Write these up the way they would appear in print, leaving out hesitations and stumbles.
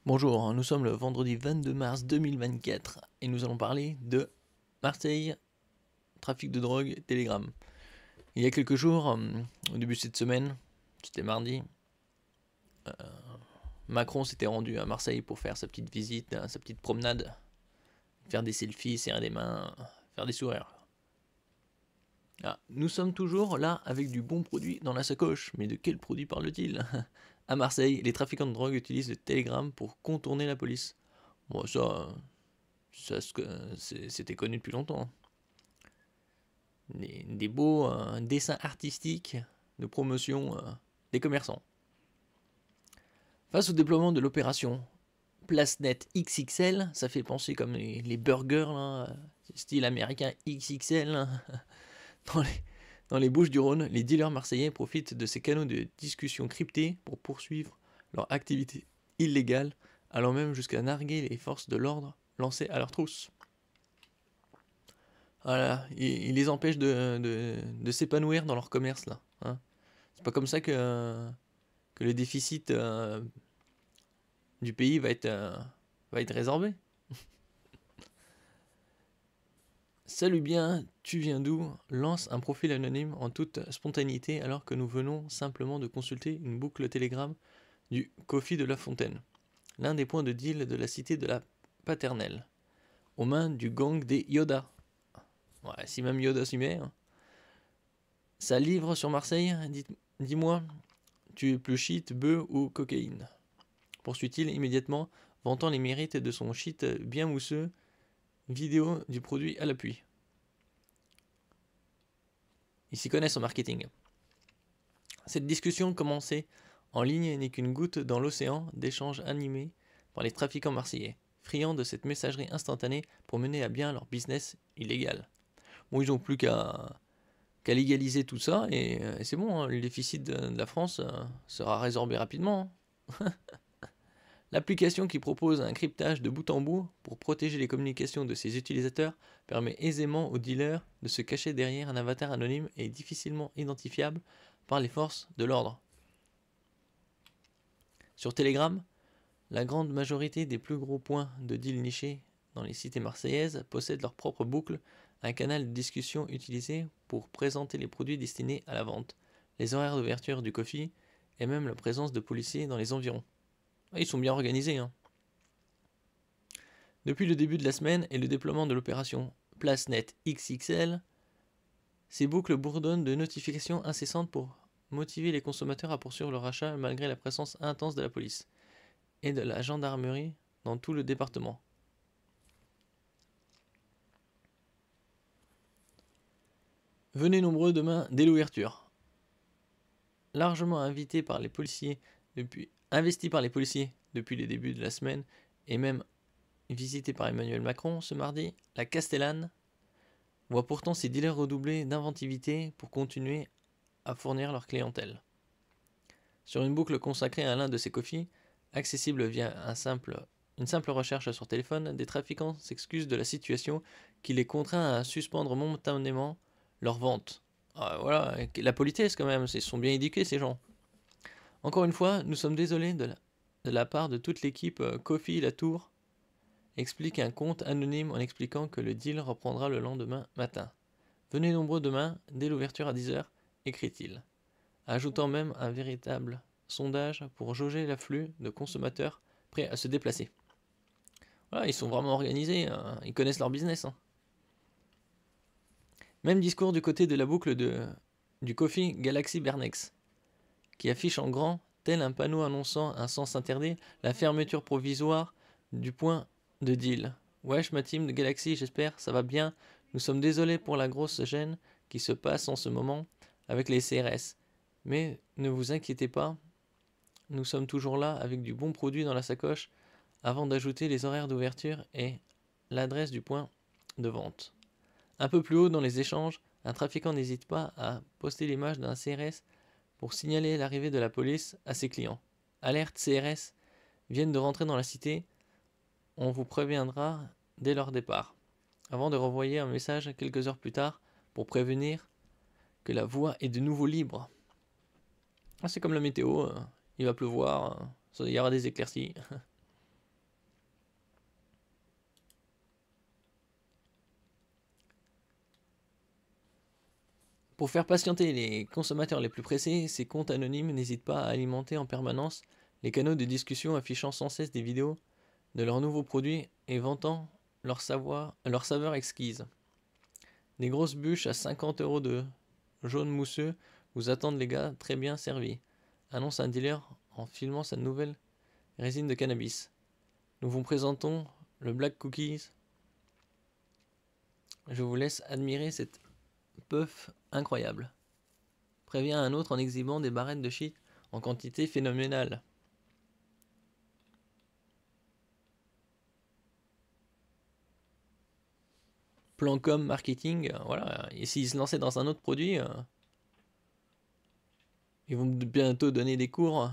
Bonjour, nous sommes le vendredi 22 mars 2024 et nous allons parler de Marseille, trafic de drogue, Telegram. Il y a quelques jours, au début de cette semaine, c'était mardi, Macron s'était rendu à Marseille pour faire sa petite visite, sa petite promenade, faire des selfies, serrer des mains, faire des sourires. Ah, nous sommes toujours là avec du bon produit dans la sacoche, mais de quel produit parle-t-il? À Marseille, les trafiquants de drogue utilisent le Telegram pour contourner la police. Bon, c'était connu depuis longtemps. Des beaux dessins artistiques de promotion des commerçants. Face au déploiement de l'opération PlaceNet XXL, ça fait penser comme les burgers, là, style américain XXL, hein. Dans les Bouches-du-Rhône, les dealers marseillais profitent de ces canaux de discussion cryptés pour poursuivre leur activité illégale, allant même jusqu'à narguer les forces de l'ordre lancées à leur trousse. Voilà, il les empêche de s'épanouir dans leur commerce là. Hein. C'est pas comme ça que le déficit du pays va être résorbé. Salut bien, tu viens d'où? Lance un profil anonyme en toute spontanéité alors que nous venons simplement de consulter une boucle Telegram du Kofi de la Fontaine, l'un des points de deal de la cité de la Paternelle, aux mains du gang des Yoda. Ouais, si même Yoda s'y met. Hein. Ça livre sur Marseille, dis-moi, tu es plus shit, bœuf ou cocaïne? Poursuit-il immédiatement, vantant les mérites de son shit bien mousseux, vidéo du produit à l'appui. Il s'y connaît en marketing. Cette discussion commencée en ligne n'est qu'une goutte dans l'océan d'échanges animés par les trafiquants marseillais, friands de cette messagerie instantanée pour mener à bien leur business illégal. Bon, ils n'ont plus qu'à légaliser tout ça et c'est bon, hein, le déficit de la France sera résorbé rapidement. Hein. L'application qui propose un cryptage de bout en bout pour protéger les communications de ses utilisateurs permet aisément aux dealers de se cacher derrière un avatar anonyme et difficilement identifiable par les forces de l'ordre. Sur Telegram, la grande majorité des plus gros points de deal nichés dans les cités marseillaises possèdent leur propre boucle, un canal de discussion utilisé pour présenter les produits destinés à la vente, les horaires d'ouverture du coffee et même la présence de policiers dans les environs. Ils sont bien organisés. Hein. Depuis le début de la semaine et le déploiement de l'opération PlaceNet XXL, ces boucles bourdonnent de notifications incessantes pour motiver les consommateurs à poursuivre leur achat malgré la présence intense de la police et de la gendarmerie dans tout le département. Venez nombreux demain dès l'ouverture. Largement investi par les policiers depuis les débuts de la semaine et même visité par Emmanuel Macron ce mardi, la Castellane voit pourtant ses dealers redoubler d'inventivité pour continuer à fournir leur clientèle. Sur une boucle consacrée à l'un de ces coffees, accessible via une simple recherche sur téléphone, des trafiquants s'excusent de la situation qui les contraint à suspendre momentanément leur vente. Ah, voilà, la politesse quand même, ils sont bien éduqués ces gens. Encore une fois, nous sommes désolés de la part de toute l'équipe Kofi Latour, explique un compte anonyme en expliquant que le deal reprendra le lendemain matin. Venez nombreux demain, dès l'ouverture à 10h, écrit-il, ajoutant même un véritable sondage pour jauger l'afflux de consommateurs prêts à se déplacer. Voilà, ils sont vraiment organisés, hein, ils connaissent leur business. Hein. Même discours du côté de la boucle du Coffee Galaxy Bernex, qui affiche en grand, tel un panneau annonçant un sens interdit, la fermeture provisoire du point de deal. Wesh ma team de Galaxy, j'espère, ça va bien. Nous sommes désolés pour la grosse gêne qui se passe en ce moment avec les CRS. Mais ne vous inquiétez pas, nous sommes toujours là avec du bon produit dans la sacoche avant d'ajouter les horaires d'ouverture et l'adresse du point de vente. Un peu plus haut dans les échanges, un trafiquant n'hésite pas à poster l'image d'un CRS pour signaler l'arrivée de la police à ses clients. Alerte CRS, viennent de rentrer dans la cité, on vous préviendra dès leur départ, avant de renvoyer un message quelques heures plus tard pour prévenir que la voie est de nouveau libre. C'est comme la météo, il va pleuvoir, il y aura des éclaircies. Pour faire patienter les consommateurs les plus pressés, ces comptes anonymes n'hésitent pas à alimenter en permanence les canaux de discussion affichant sans cesse des vidéos de leurs nouveaux produits et vantant leur saveur exquise. Des grosses bûches à 50 € de jaune mousseux vous attendent les gars très bien servis, annonce un dealer en filmant sa nouvelle résine de cannabis. Nous vous présentons le Black Cookies. Je vous laisse admirer cette puff incroyable. Prévient un autre en exhibant des barrettes de shit en quantité phénoménale. Plan com marketing, voilà. Et s'ils se lançaient dans un autre produit, ils vont bientôt donner des cours.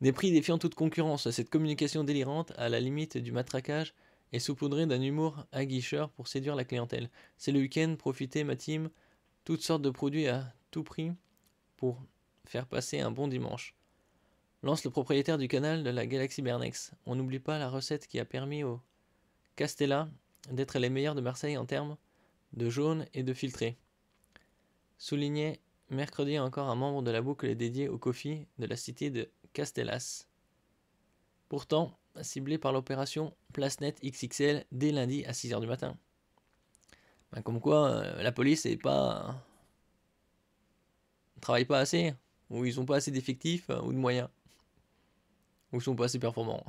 Des prix défiant toute concurrence, cette communication délirante, à la limite du matraquage, est saupoudrée d'un humour aguicheur pour séduire la clientèle. C'est le week-end, profitez ma team, toutes sortes de produits à tout prix pour faire passer un bon dimanche. Lance le propriétaire du canal de la Galaxy Bernex. On n'oublie pas la recette qui a permis au Castella d'être les meilleurs de Marseille en termes de jaune et de filtré. Soulignait mercredi encore un membre de la boucle dédiée au coffee de la cité de Castellas. Pourtant, ciblé par l'opération PlaceNet XXL dès lundi à 6 h du matin. Ben, comme quoi, la police ne travaille pas assez, ou ils n'ont pas assez d'effectifs ou de moyens, ou ils sont pas assez performants.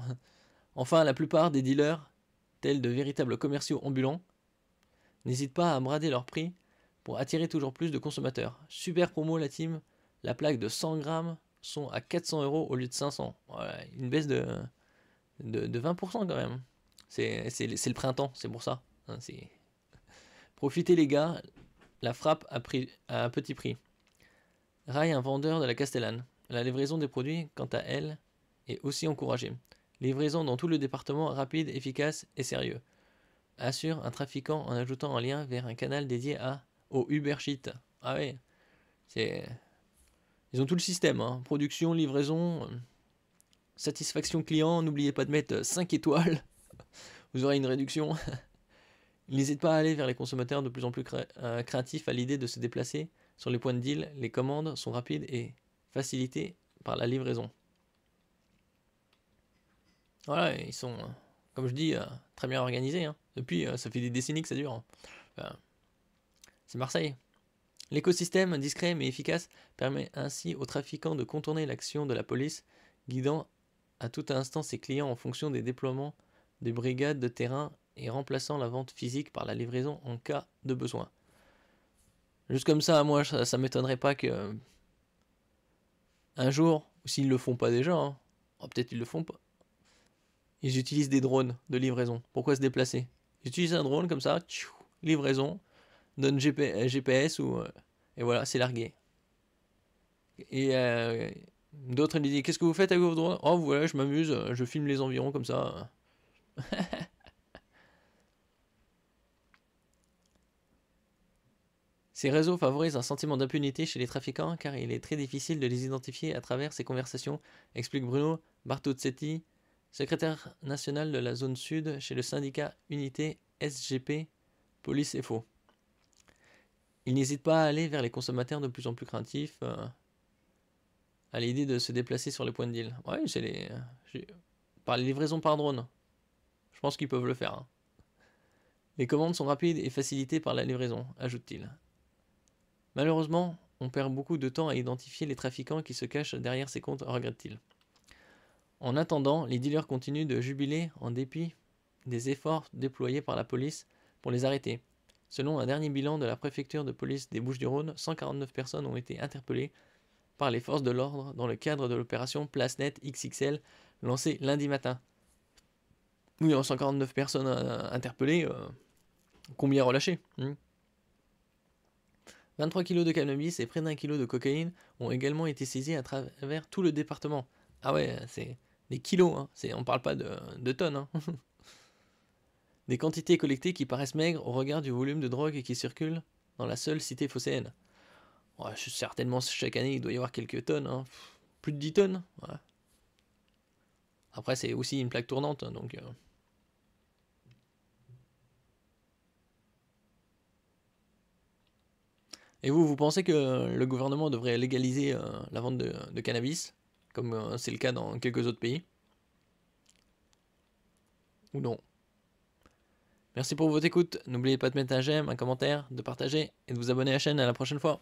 Enfin, la plupart des dealers, tels de véritables commerciaux ambulants, n'hésitent pas à brader leur prix pour attirer toujours plus de consommateurs. Super promo la team, la plaque de 100 grammes sont à 400 € au lieu de 500. Voilà, une baisse de 20% quand même. C'est le printemps, c'est pour ça. Hein, profitez les gars, la frappe à petit prix. Raille un vendeur de la Castellane. La livraison des produits, quant à elle, est aussi encouragée. Livraison dans tout le département, rapide, efficace et sérieux. Assure un trafiquant en ajoutant un lien vers un canal dédié au Uber Sheet. Ah ouais, ils ont tout le système, hein. Production, livraison, satisfaction client, n'oubliez pas de mettre 5 étoiles, vous aurez une réduction. Ils n'hésitent pas à aller vers les consommateurs de plus en plus craintifs à l'idée de se déplacer sur les points de deal. Les commandes sont rapides et facilitées par la livraison. Voilà, ils sont, comme je dis, très bien organisés. Hein. Depuis, ça fait des décennies que ça dure. Hein. Enfin, c'est Marseille. L'écosystème, discret mais efficace, permet ainsi aux trafiquants de contourner l'action de la police, guidant à tout instant ses clients en fonction des déploiements des brigades de terrain et remplaçant la vente physique par la livraison en cas de besoin. Juste comme ça, moi, ça m'étonnerait pas que un jour, s'ils le font pas déjà, hein, oh, peut-être ils le font pas, ils utilisent des drones de livraison. Pourquoi se déplacer? Ils utilisent un drone comme ça, tchou, livraison, donne GPS et voilà, c'est largué. Et d'autres ils disent qu'est-ce que vous faites avec vos drones? Oh voilà, je m'amuse, je filme les environs comme ça. Ces réseaux favorisent un sentiment d'impunité chez les trafiquants car il est très difficile de les identifier à travers ces conversations, explique Bruno Bartozzetti, secrétaire national de la zone sud chez le syndicat Unité SGP Police FO. Il n'hésite pas à aller vers les consommateurs de plus en plus craintifs à l'idée de se déplacer sur les points de deal. Ouais, par les livraisons par drone. Je pense qu'ils peuvent le faire. Hein. Les commandes sont rapides et facilitées par la livraison, ajoute-t-il. Malheureusement, on perd beaucoup de temps à identifier les trafiquants qui se cachent derrière ces comptes, regrette-t-il. En attendant, les dealers continuent de jubiler en dépit des efforts déployés par la police pour les arrêter. Selon un dernier bilan de la préfecture de police des Bouches-du-Rhône, 149 personnes ont été interpellées par les forces de l'ordre dans le cadre de l'opération PlaceNet XXL lancée lundi matin. Oui, 149 personnes interpellées, combien relâchées 23 kg de cannabis et près d'1 kg de cocaïne ont également été saisis à travers tout le département. Ah ouais, c'est des kilos, hein. On parle pas de tonnes. Hein. Des quantités collectées qui paraissent maigres au regard du volume de drogue qui circule dans la seule cité phocéenne. Ouais, certainement, chaque année, il doit y avoir quelques tonnes. Hein. Plus de 10 tonnes. Ouais. Après, c'est aussi une plaque tournante, donc... Et vous pensez que le gouvernement devrait légaliser la vente de cannabis, comme c'est le cas dans quelques autres pays? Ou non? Merci pour votre écoute. N'oubliez pas de mettre un j'aime, un commentaire, de partager et de vous abonner à la chaîne. À la prochaine fois.